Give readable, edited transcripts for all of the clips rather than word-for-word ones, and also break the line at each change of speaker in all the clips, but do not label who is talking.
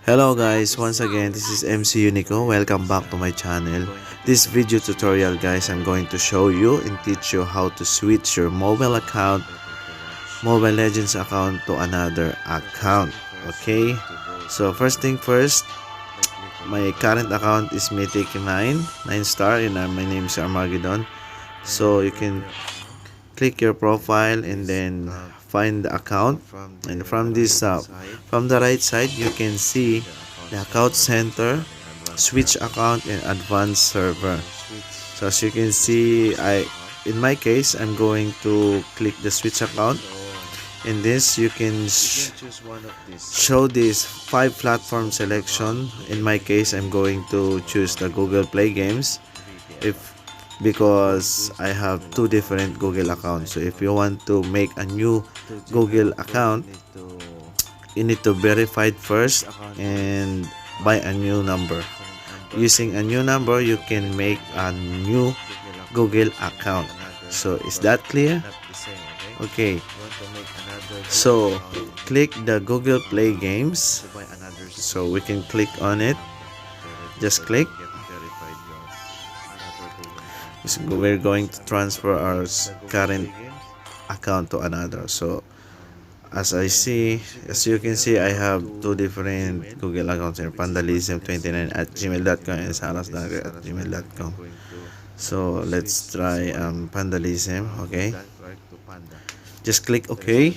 Hello guys, once again this is MC Unico. Welcome back to my channel. This video tutorial guys, I'm going to show you and teach you how to switch your mobile account, Mobile Legends account to another account. Okay, so first thing first, my current account is Mythic 9 star, and my name is Armageddon. So you can click your profile and then find the account, and from this from the right side you can see the account center, switch account, and advanced server. So as you can see, in my case I'm going to click the switch account. In this you can show this 5 platform selection. In my case I'm going to choose the Google Play games, because I have 2 different Google accounts. So if you want to make a new Google account, you need to verify it first and buy a new number. Using a new number, you can make a new Google account. So is that clear? Okay, so click the Google Play games. So we can click on it. Just click. We're going to transfer our current account to another. So as you can see, I have 2 different Google accounts here: pandalism29@gmail.com and sarasdaga@gmail.com. So let's try pandalism. Okay, just click OK.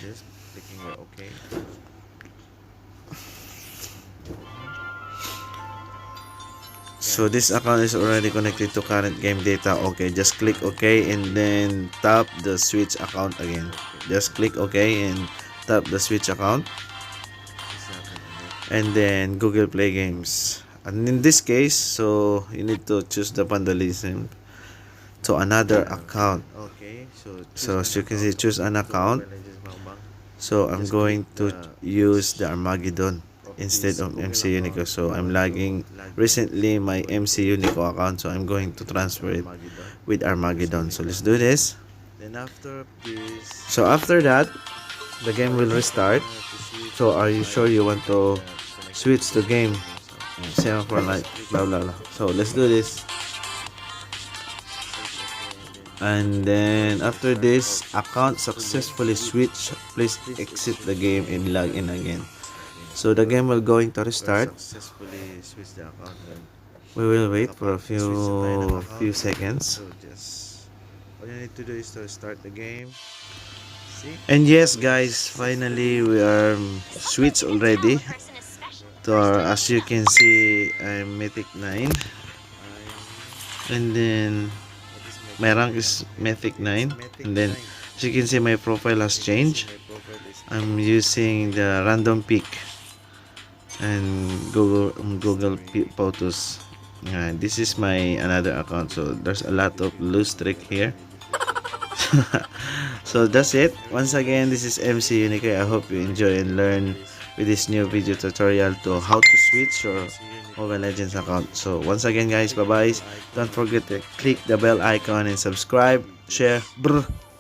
So this account is already connected to current game data. Okay, just click OK and then tap the switch account again. Just click OK and tap the switch account, and then Google Play games. And in this case, so you need to choose the vandalism to another account. So as you can see, choose an account. So I'm going to use the Armageddon instead of MC Unico. So I'm lagging recently my MC Unico account, so I'm going to transfer it with Armageddon. So let's do this. So after that, the game will restart. So are you sure you want to switch the game? 7 for like blah blah blah. So let's do this. And then after this, account successfully switched, please exit the game and log in again. So the game will going to restart. We will wait for a few seconds. All you need to do is to start the game. And yes guys, finally we are switched already to our, as you can see, I'm Mythic 9, and then my rank is Mythic 9, and then as you can see my profile has changed. I'm using the random pick and Google Photos. This is my another account, so there's a lot of loose trick here. So that's it. Once again, this is MC Unico. I hope you enjoy and learn with this new video tutorial to how to switch your Mobile Legends account. So once again guys, bye bye. Don't forget to click the bell icon and subscribe, share. Brr.